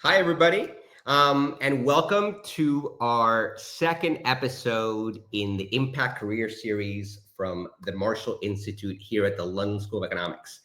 Hi, everybody, and welcome to our second episode in the Impact Career Series from the Marshall Institute here at the London School of Economics.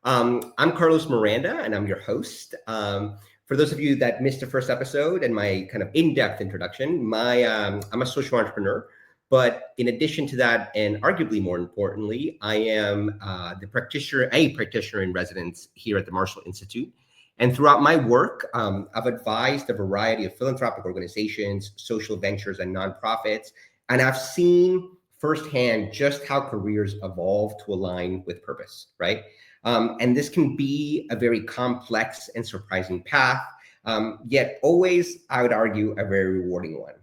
I'm Carlos Miranda, and I'm your host. For those of you that missed the first episode and my kind of in-depth introduction, I'm a social entrepreneur. But in addition to that, and arguably more importantly, I am a practitioner in residence here at the Marshall Institute. And throughout my work, I've advised a variety of philanthropic organizations, social ventures, and nonprofits. And I've seen firsthand just how careers evolve to align with purpose, right? And this can be a very complex and surprising path, yet always, I would argue, a very rewarding one.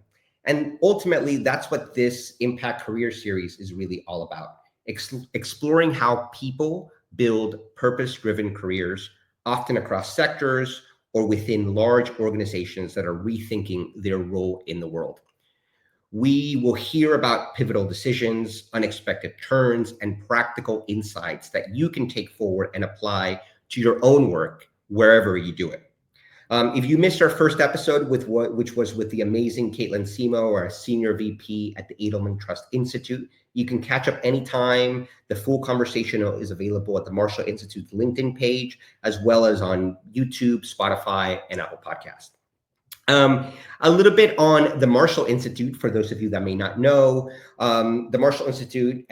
And ultimately, that's what this Impact Career Series is really all about, exploring how people build purpose-driven careers, often across sectors or within large organizations that are rethinking their role in the world. We will hear about pivotal decisions, unexpected turns, and practical insights that you can take forward and apply to your own work wherever you do it. If you missed our first episode, which was with the amazing Caitlin Simo, our Senior VP at the Edelman Trust Institute, you can catch up anytime. The full conversation is available at the Marshall Institute's LinkedIn page, as well as on YouTube, Spotify, and Apple Podcasts. A little bit on the Marshall Institute, for those of you that may not know. The Marshall Institute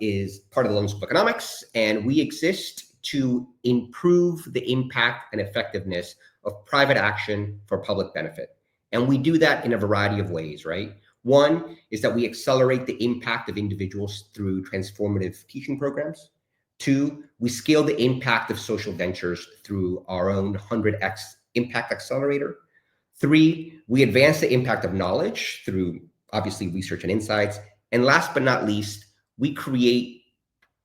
is part of the London School of Economics, and we exist to improve the impact and effectiveness of private action for public benefit. And we do that in a variety of ways, right? One is that we accelerate the impact of individuals through transformative teaching programs. Two, we scale the impact of social ventures through our own 100X Impact Accelerator. Three, we advance the impact of knowledge through, obviously, research and insights. And last but not least, we create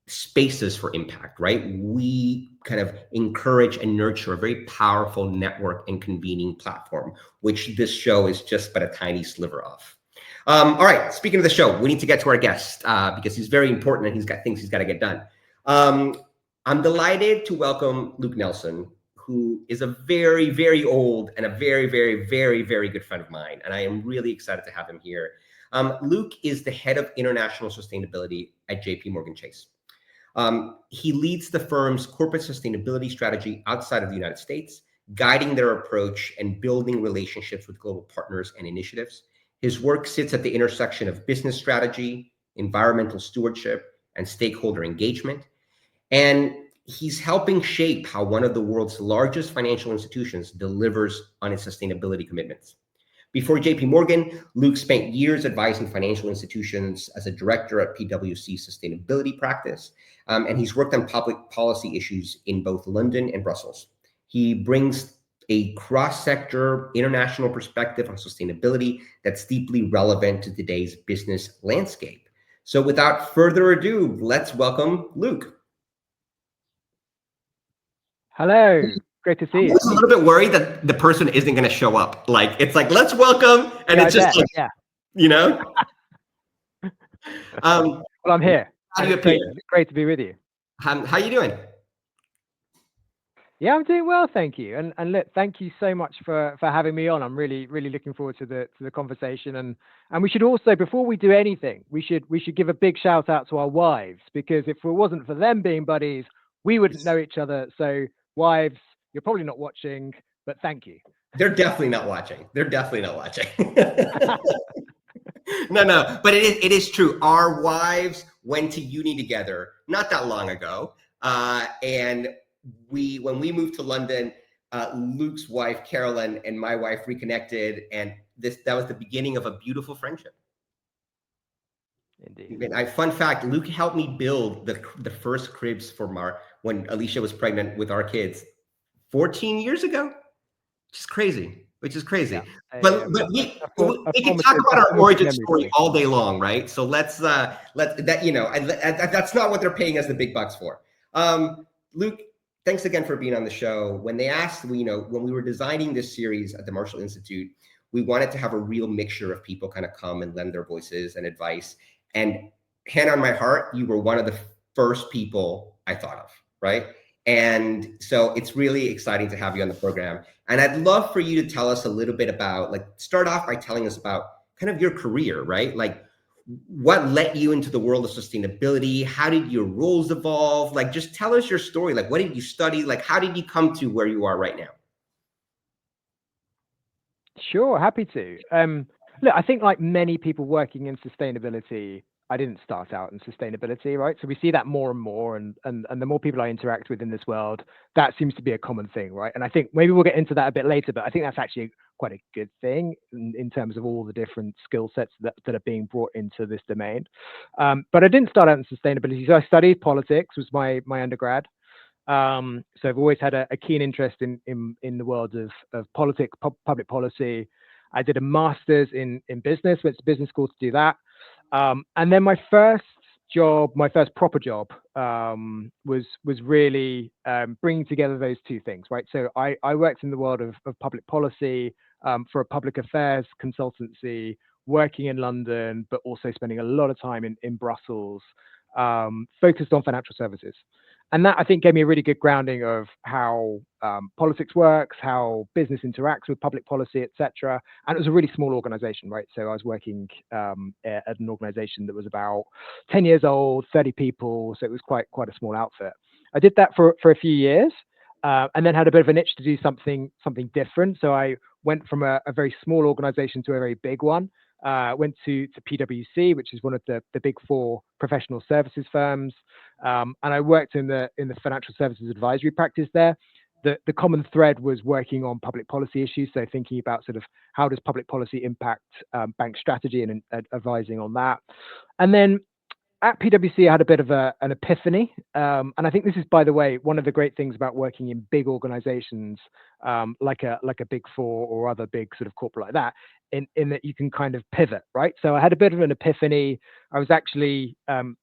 spaces for impact, right? We kind of encourage and nurture a very powerful network and convening platform, which this show is just but a tiny sliver of. All right, speaking of the show, we need to get to our guest because he's very important and he's got things he's got to get done. I'm delighted to welcome Luke Nelson, who is a very, very old and a very, very, very, very good friend of mine. And I am really excited to have him here. Luke is the head of international sustainability at JPMorganChase. He leads the firm's corporate sustainability strategy outside of the United States, guiding their approach and building relationships with global partners and initiatives. His work sits at the intersection of business strategy, environmental stewardship, and stakeholder engagement. And he's helping shape how one of the world's largest financial institutions delivers on its sustainability commitments. Before JP Morgan, Luke spent years advising financial institutions as a director at PwC's sustainability practice, and he's worked on public policy issues in both London and Brussels. He brings a cross-sector international perspective on sustainability that's deeply relevant to today's business landscape. So without further ado, let's welcome Luke. Hello. Great to see you. I was a little bit worried that the person isn't going to show up. Like, it's like, let's welcome, and it's just like, you know? Well, I'm here. Great to be with you. How you doing? Yeah, I'm doing well, thank you. And look, thank you so much for having me on. I'm really looking forward to the conversation. And we should also, before we do anything, we should give a big shout out to our wives, because if it wasn't for them being buddies, we wouldn't know each other. So wives, you're probably not watching, but thank you. They're definitely not watching. No, but it is true. Our wives went to uni together not that long ago, and when we moved to London, Luke's wife Carolyn and my wife reconnected, and that was the beginning of a beautiful friendship. Indeed. And fun fact: Luke helped me build the first cribs for when Alicia was pregnant with our kids 14 years ago, which is crazy. Yeah. But we can talk about our origin story all day long, right? So let's that's not what they're paying us the big bucks for. Luke, thanks again for being on the show. When they asked, when we were designing this series at the Marshall Institute, we wanted to have a real mixture of people kind of come and lend their voices and advice. And hand on my heart, you were one of the first people I thought of, right? And so it's really exciting to have you on the program. And I'd love for you to tell us a little bit about, like, start off by telling us about kind of your career, right? Like, what led you into the world of sustainability? How did your roles evolve? Like, just tell us your story. Like, what did you study? Like, how did you come to where you are right now? Sure, happy to. Look, I think like many people working in sustainability, I didn't start out in sustainability, right? So we see that more and more, and the more people I interact with in this world, that seems to be a common thing, right? And I think maybe we'll get into that a bit later, but I think that's actually quite a good thing in terms of all the different skill sets that are being brought into this domain. But I didn't start out in sustainability. So I studied politics, was my undergrad. So I've always had a keen interest in the world of politics, public policy. I did a master's in business, went to business school to do that. And then my first job, my first proper job, was really bringing together those two things, right? So I worked in the world of public policy for a public affairs consultancy, working in London, but also spending a lot of time in Brussels, focused on financial services. And that, I think, gave me a really good grounding of how politics works, how business interacts with public policy, etc. And it was a really small organization, right? So I was working at an organization that was about 10 years old, 30 people. So it was quite a small outfit. I did that for a few years, and then had a bit of an itch to do something different. So I went from a very small organization to a very big one. Went to PwC, which is one of the big four professional services firms, and I worked in the financial services advisory practice there. The common thread was working on public policy issues, so thinking about sort of how does public policy impact bank strategy and advising on that. And then at PwC, I had a bit of an epiphany, and I think this is, by the way, one of the great things about working in big organizations, like a Big Four or other big sort of corporate like that, in that you can kind of pivot, right? So I had a bit of an epiphany. I was actually,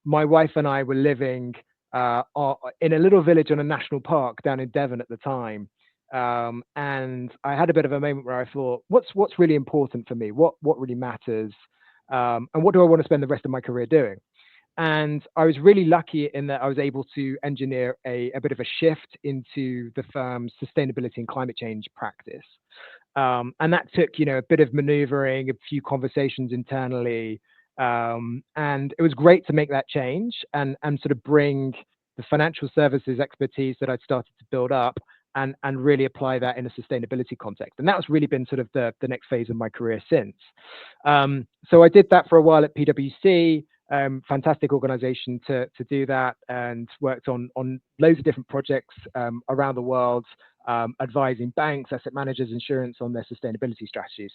my wife and I were living in a little village on a national park down in Devon at the time, and I had a bit of a moment where I thought, what's really important for me? What really matters? And what do I want to spend the rest of my career doing? And I was really lucky in that I was able to engineer a bit of a shift into the firm's sustainability and climate change practice. And that took, a bit of maneuvering, a few conversations internally. And it was great to make that change and sort of bring the financial services expertise that I'd started to build up and really apply that in a sustainability context. And that has really been sort of the next phase of my career since. So I did that for a while at PwC. Fantastic organization to do that, and worked on loads of different projects around the world, advising banks, asset managers, insurance on their sustainability strategies.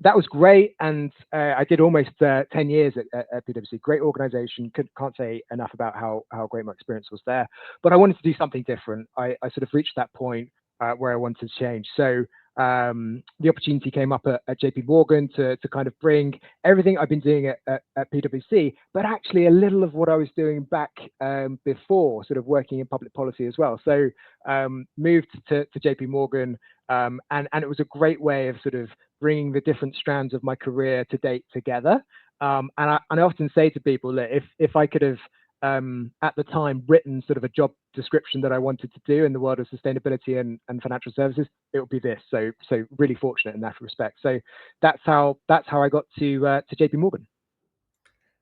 That was great, and I did almost 10 years at PwC. Great organization. Can't say enough about how great my experience was there. But I wanted to do something different. I sort of reached that point where I wanted to change. So the opportunity came up at JPMorgan to kind of bring everything I've been doing at PwC, but actually a little of what I was doing back before, sort of working in public policy as well. So moved to JPMorgan, and it was a great way of sort of bringing the different strands of my career to date together. And I often say to people that if I could have at the time written sort of a job description that I wanted to do in the world of sustainability and financial services, it would be this. So really fortunate in that respect. So that's how I got to JPMorgan.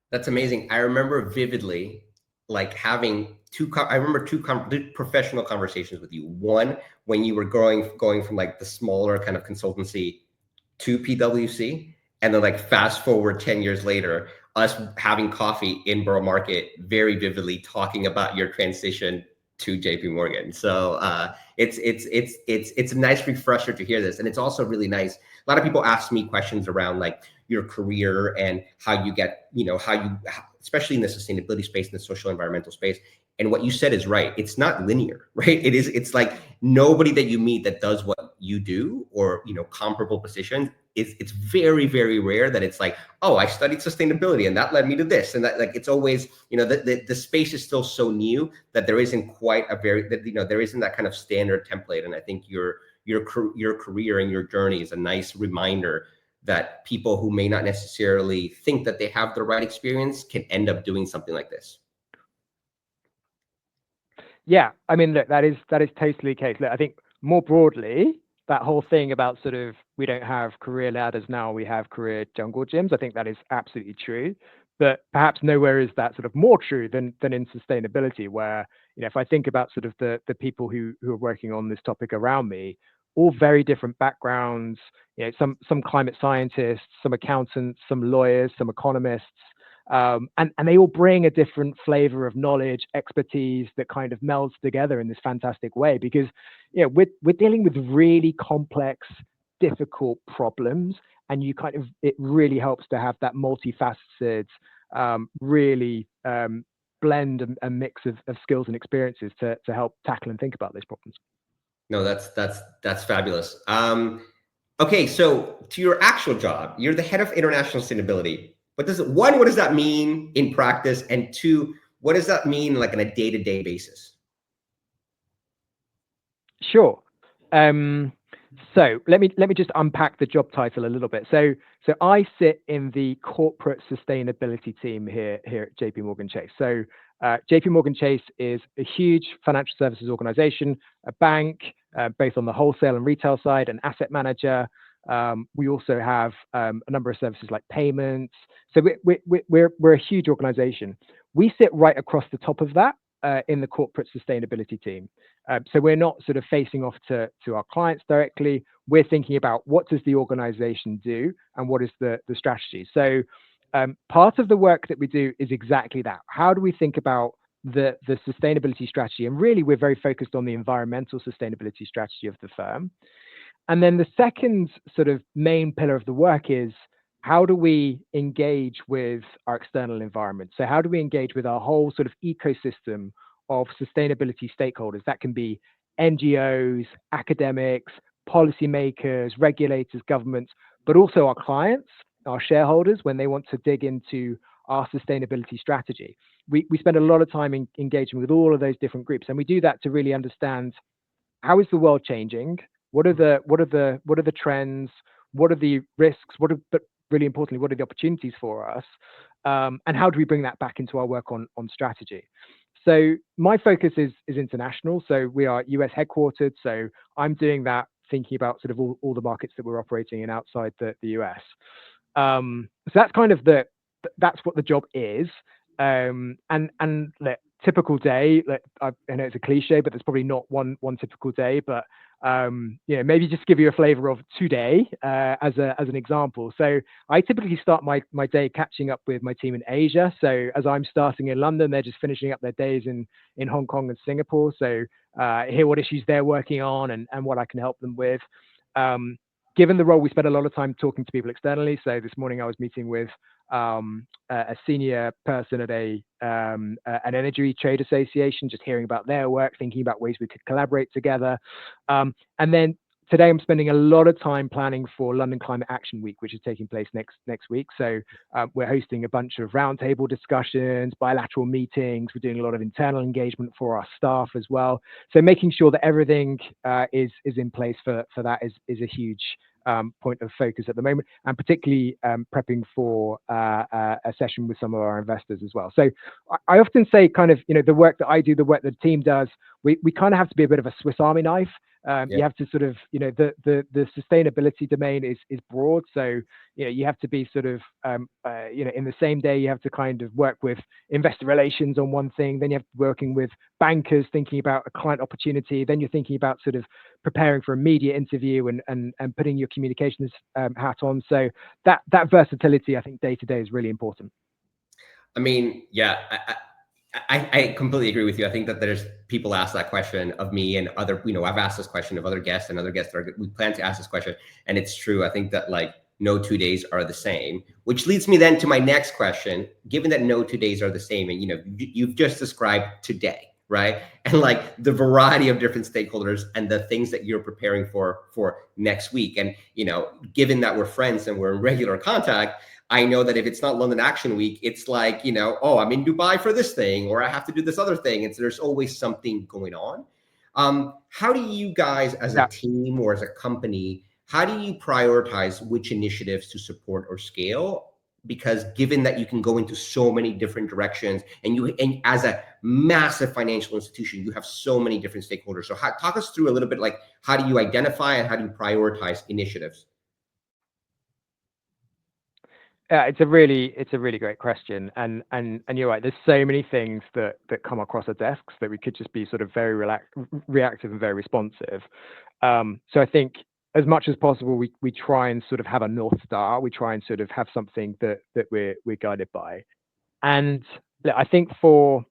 That's amazing. I remember vividly, like, having two professional conversations with you. One, when you were going from like the smaller kind of consultancy to PwC, and then like fast forward 10 years later, us having coffee in Borough Market, very vividly talking about your transition to JP Morgan. So it's a nice refresher to hear this. And it's also really nice. A lot of people ask me questions around like your career and how you get, especially in the sustainability space, in the social environmental space. And what you said is right. It's not linear, right? It's like nobody that you meet that does what you do, or, comparable positions. It's very, very rare that it's like, oh, I studied sustainability and that led me to this. And that, like, it's always, the space is still so new that there isn't quite there isn't that kind of standard template. And I think your career and your journey is a nice reminder that people who may not necessarily think that they have the right experience can end up doing something like this. Yeah, I mean, look, that is totally the case. Look, I think more broadly, that whole thing about sort of we don't have career ladders now, we have career jungle gyms. I think that is absolutely true, but perhaps nowhere is that sort of more true than in sustainability, where if I think about sort of the people who are working on this topic around me, all very different backgrounds. Some climate scientists, some accountants, some lawyers, some economists. And they all bring a different flavor of knowledge, expertise that kind of melds together in this fantastic way. Because we're dealing with really complex, difficult problems, and it really helps to have that multifaceted, really blend and mix of skills and experiences to help tackle and think about these problems. No, that's fabulous. Okay, so to your actual job, you're the head of international sustainability. What does that mean in practice? And two, what does that mean like on a day-to-day basis? Sure. So let me just unpack the job title a little bit. So I sit in the corporate sustainability team here at JPMorganChase. So JPMorganChase is a huge financial services organization, a bank, both on the wholesale and retail side, an asset manager. We also have a number of services like payments. So we're a huge organization. We sit right across the top of that in the corporate sustainability team. So we're not sort of facing off to our clients directly. We're thinking about what does the organization do and what is the strategy. So part of the work that we do is exactly that. How do we think about the sustainability strategy? And really, we're very focused on the environmental sustainability strategy of the firm. And then the second sort of main pillar of the work is how do we engage with our external environment? So how do we engage with our whole sort of ecosystem of sustainability stakeholders? That can be NGOs, academics, policymakers, regulators, governments, but also our clients, our shareholders, when they want to dig into our sustainability strategy. We spend a lot of time engaging with all of those different groups, and we do that to really understand how is the world changing? What are the trends? What are the risks? But really importantly, what are the opportunities for us? And how do we bring that back into our work on strategy? So my focus is international. So we are US headquartered. So I'm doing that, thinking about sort of all the markets that we're operating in outside the US. So that's kind of that's what the job is. And typical day, I know it's a cliche, but there's probably not one typical day, but maybe just give you a flavor of today as an example. So I typically start my day catching up with my team in Asia. So as I'm starting in London, they're just finishing up their days in Hong Kong and Singapore. So hear what issues they're working on and what I can help them with. Given the role, we spend a lot of time talking to people externally. So this morning I was meeting with a senior person at an energy trade association, just hearing about their work, thinking about ways we could collaborate together. And then today I'm spending a lot of time planning for London Climate Action Week, which is taking place next week. So we're hosting a bunch of roundtable discussions, bilateral meetings. We're doing a lot of internal engagement for our staff as well. So making sure that everything is in place for that is a huge point of focus at the moment, and particularly prepping for a session with some of our investors as well. So I often say kind of, the work that I do, the work the team does, we kind of have to be a bit of a Swiss Army knife. You have to sort of, the sustainability domain is broad. So, you have to be sort of, in the same day, you have to kind of work with investor relations on one thing. Then you have to be working with bankers thinking about a client opportunity. Then you're thinking about sort of preparing for a media interview and putting your communications hat on. So that versatility, I think, day to day is really important. I mean, yeah, I completely agree with you. I think that there's people ask that question of me and other, I've asked this question of other guests and other guests we plan to ask this question. And it's true. I think that like no 2 days are the same, which leads me then to my next question. Given that no 2 days are the same, and you've just described today, right? And like the variety of different stakeholders and the things that you're preparing for next week. And, given that we're friends and we're in regular contact, I know that if it's not London Action Week, it's like, oh, I'm in Dubai for this thing, or I have to do this other thing. And so there's always something going on. How do you guys as a team or as a company, how do you prioritize which initiatives to support or scale because given that you can go into so many different directions, and as a massive financial institution, you have so many different stakeholders. So talk us through a little bit, like, how do you identify and how do you prioritize initiatives? It's a really great question, and you're right. There's so many things that come across our desks that we could just be sort of very reactive and very responsive. So I think as much as possible, we try and sort of have a North Star. We try and sort of have something that we're guided by. And look, I think for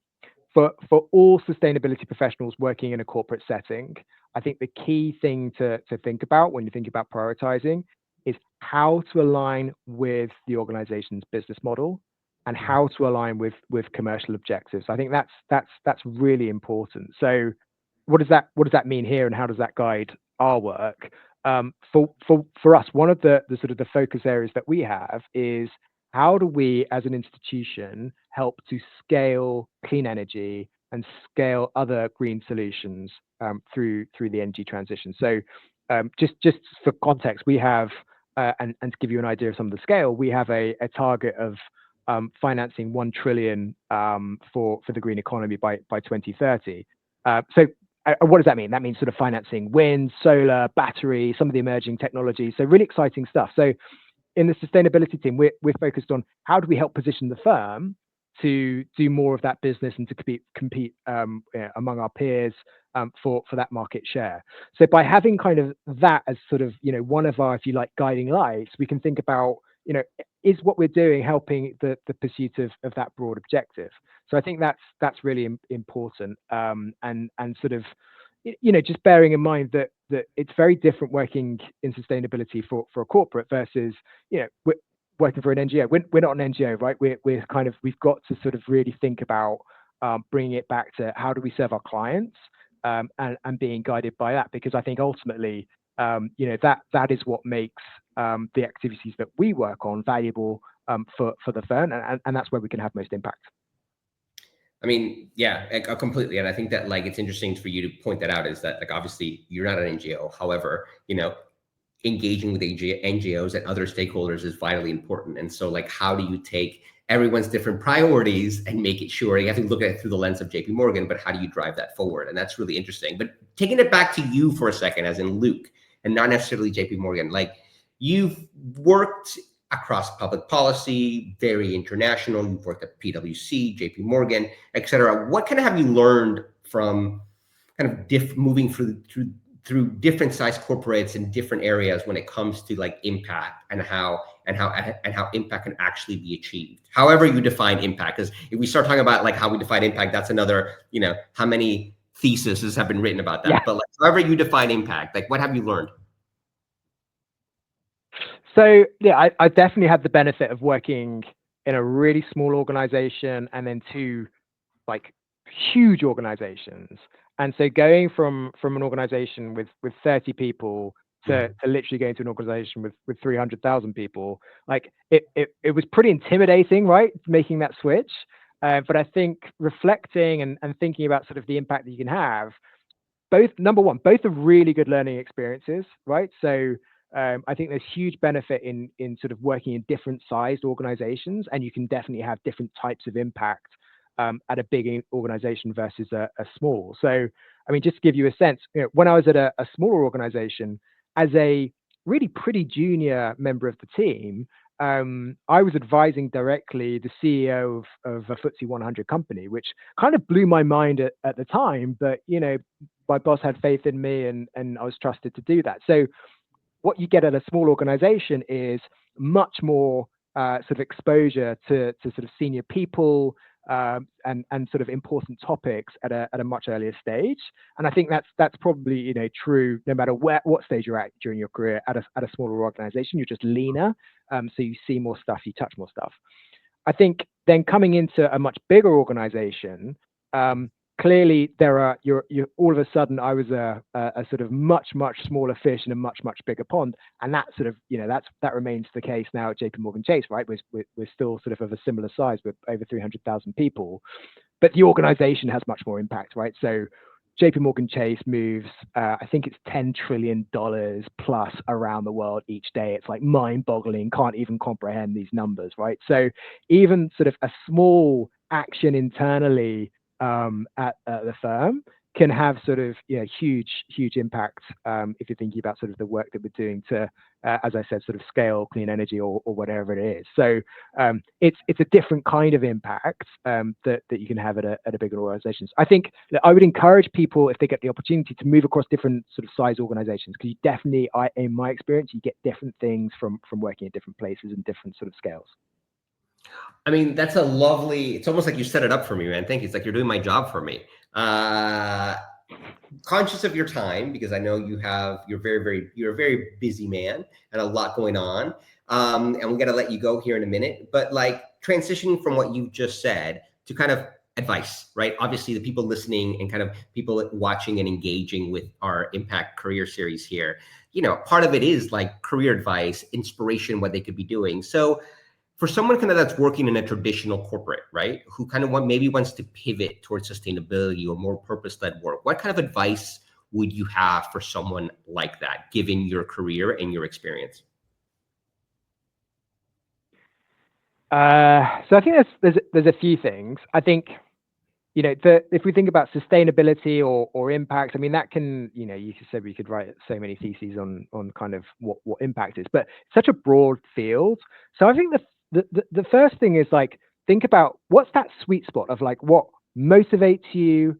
all sustainability professionals working in a corporate setting, I think the key thing to think about when you think about prioritizing is how to align with the organization's business model and how to align with commercial objectives. I think that's really important. So what does that mean here, and how does that guide our work? For us, one of the sort of the focus areas that we have is how do we, as an institution, help to scale clean energy and scale other green solutions through the energy transition. So just for context, we have and to give you an idea of some of the scale, we have a target of financing 1 trillion for the green economy by 2030. So what does that mean? That means sort of financing wind, solar, battery, some of the emerging technologies. So really exciting stuff. So in the sustainability team, we're focused on how do we help position the firm to do more of that business and to compete among our peers for that market share. So by having kind of that as sort of, one of our, if you like, guiding lights, we can think about, is what we're doing helping the pursuit of that broad objective? So I think that's really important, and sort of, just bearing in mind that it's very different working in sustainability for a corporate versus, we're working for an NGO. We're not an NGO, right? We've got to sort of really think about bringing it back to how do we serve our clients, and being guided by that, because I think ultimately, that is what makes the activities that we work on valuable for the firm, and that's where we can have most impact. I mean, yeah, completely. And I think that, like, it's interesting for you to point that out, is that, like, obviously you're not an NGO. However, engaging with NGOs and other stakeholders is vitally important. And so, like, how do you take everyone's different priorities and make it sure, you have to look at it through the lens of JP Morgan, but how do you drive that forward? And that's really interesting. But taking it back to you for a second, as in Luke, and not necessarily JP Morgan, like, you've worked across public policy, very international. You've worked at PwC, JP Morgan, et cetera. What kind of have you learned from kind of moving through different size corporates in different areas when it comes to, like, impact and how impact can actually be achieved? However you define impact, because if we start talking about, like, how we define impact, that's another, how many theses have been written about that. Yeah. But, like, however you define impact, like, what have you learned? So yeah, I definitely had the benefit of working in a really small organization and then two, like, huge organizations. And so going from an organization with 30 people to literally going to an organization with 300,000 people, like, it was pretty intimidating, right? Making that switch. But I think reflecting and thinking about sort of the impact that you can have, number one, both are really good learning experiences, right? So I think there's huge benefit in sort of working in different sized organizations, and you can definitely have different types of impact at a big organization versus a small. So, I mean, just to give you a sense, when I was at a smaller organization, as a really pretty junior member of the team, I was advising directly the CEO of a FTSE 100 company, which kind of blew my mind at the time. But, my boss had faith in me, and I was trusted to do that. So what you get at a small organization is much more sort of exposure to sort of senior people and sort of important topics at a much earlier stage. And I think that's probably true no matter what stage you're at during your career. At a smaller organization, you're just leaner, so you see more stuff, you touch more stuff. I think then coming into a much bigger organization, clearly you're all of a sudden I was a sort of much smaller fish in a much bigger pond, and that sort of that remains the case now at JPMorganChase, right? We're still sort of a similar size with over 300,000 people, but the organization has much more impact, right? So JPMorganChase moves, I think it's $10 trillion plus around the world each day. It's like mind-boggling, can't even comprehend these numbers, right? So even sort of a small action internally at the firm can have sort of huge impact if you're thinking about sort of the work that we're doing to, as I said, sort of scale clean energy or whatever it is. So it's a different kind of impact that you can have at a bigger organization. I think that I would encourage people, if they get the opportunity, to move across different sort of size organizations, because you definitely, in my experience, you get different things from working at different places and different sort of scales. I mean, that's a lovely, it's almost like you set it up for me, man. Thank you. It's like you're doing my job for me. Conscious of your time, because I know you're a very busy man and a lot going on. And we got to let you go here in a minute, but like transitioning from what you've just said to kind of advice, right? Obviously the people listening and kind of people watching and engaging with our Impact Career Series here, part of it is like career advice, inspiration, what they could be doing. So for someone kind of that's working in a traditional corporate, right, who kind of maybe wants to pivot towards sustainability or more purpose-led work, what kind of advice would you have for someone like that, given your career and your experience? So I think there's a few things. I think, if we think about sustainability or impact, I mean, that can, you said we could write so many theses on kind of what impact is, but it's such a broad field. So I think the first thing is like, think about what's that sweet spot of like what motivates you,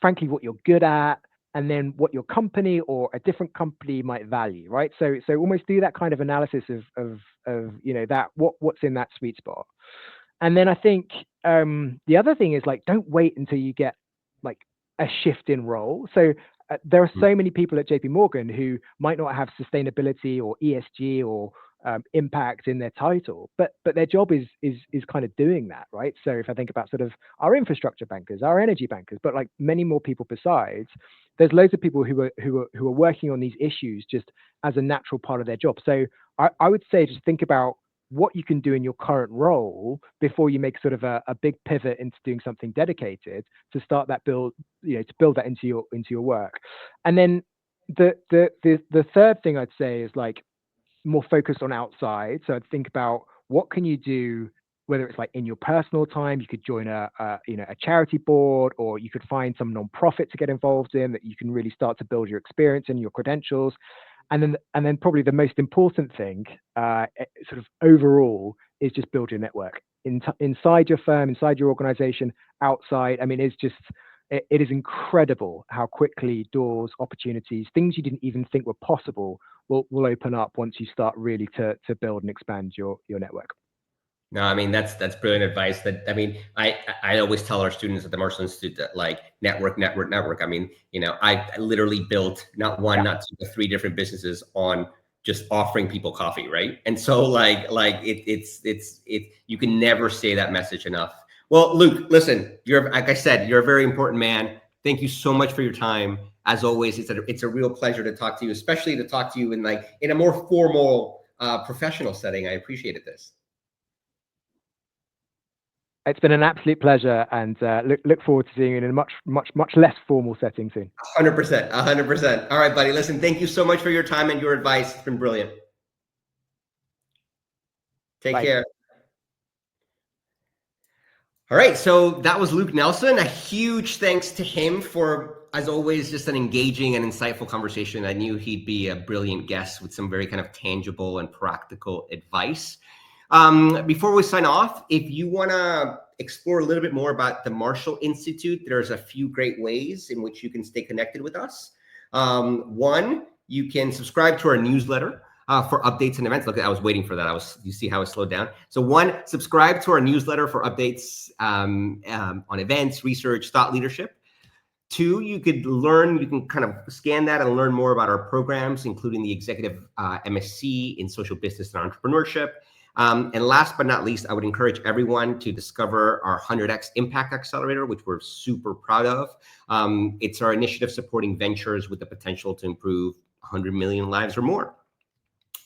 frankly, what you're good at, and then what your company or a different company might value, right? So almost do that kind of analysis of that what's in that sweet spot. And then I think the other thing is like, don't wait until you get like a shift in role. So there are so many people at JP Morgan who might not have sustainability or ESG or impact in their title, but their job is kind of doing that, right? So if I think about sort of our infrastructure bankers, our energy bankers, but like many more people besides, there's loads of people who are working on these issues just as a natural part of their job. So I would say just think about what you can do in your current role before you make sort of a big pivot into doing something dedicated to start that build, to build that into your work. And then the third thing I'd say is like more focused on outside. So I'd think about what can you do, whether it's like in your personal time, you could join a charity board, or you could find some nonprofit to get involved in that you can really start to build your experience and your credentials. And then probably the most important thing, sort of overall, is just build your network inside your firm, inside your organization, outside. I mean, it is incredible how quickly doors, opportunities, things you didn't even think were possible will open up once you start really to build and expand your network. No, I mean, that's brilliant advice. I always tell our students at the Marshall Institute that like network. I mean, I literally built not one, not two, but 3 different businesses on just offering people coffee, right? And so like you can never say that message enough. Well, Luke, listen, like I said, you're a very important man. Thank you so much for your time. As always, it's a real pleasure to talk to you, especially to talk to you in a more formal, professional setting. I appreciated this. It's been an absolute pleasure, and look forward to seeing you in a much less formal setting soon. 100%, 100%. All right, buddy. Listen, thank you so much for your time and your advice. It's been brilliant. Take care. All right, so that was Luke Nelson. A huge thanks to him for, as always, just an engaging and insightful conversation. I knew he'd be a brilliant guest with some very kind of tangible and practical advice. Before we sign off, if you want to explore a little bit more about the Marshall Institute, there's a few great ways in which you can stay connected with us. One, you can subscribe to our newsletter for updates and events. Look, I was waiting for that. You see how it slowed down. So 1, subscribe to our newsletter for updates on events, research, thought leadership. 2, you can kind of scan that and learn more about our programs, including the executive MSc in social business and entrepreneurship. And last but not least, I would encourage everyone to discover our 100X Impact Accelerator, which we're super proud of. It's our initiative supporting ventures with the potential to improve 100 million lives or more.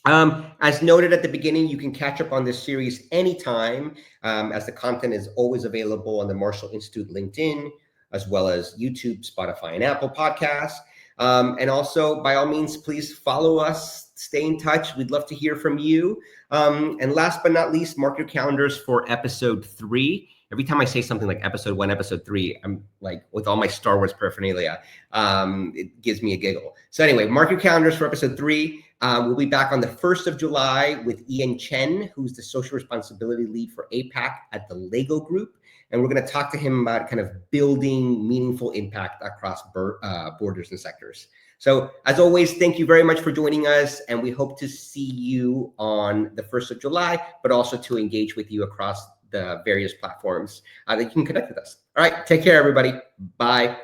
As noted at the beginning, you can catch up on this series anytime, as the content is always available on the Marshall Institute LinkedIn, as well as YouTube, Spotify, and Apple Podcasts. And also, by all means, please follow us, stay in touch. We'd love to hear from you. And last but not least, mark your calendars for episode 3. Every time I say something like episode 1, episode 3, I'm like, with all my Star Wars paraphernalia, it gives me a giggle. So anyway, mark your calendars for episode 3. We'll be back on the 1st of July with Ian Chen, who's the social responsibility lead for APAC at the Lego Group. And we're going to talk to him about kind of building meaningful impact across borders and sectors. So as always, thank you very much for joining us. And we hope to see you on the 1st of July, but also to engage with you across the various platforms that you can connect with us. All right, take care, everybody. Bye.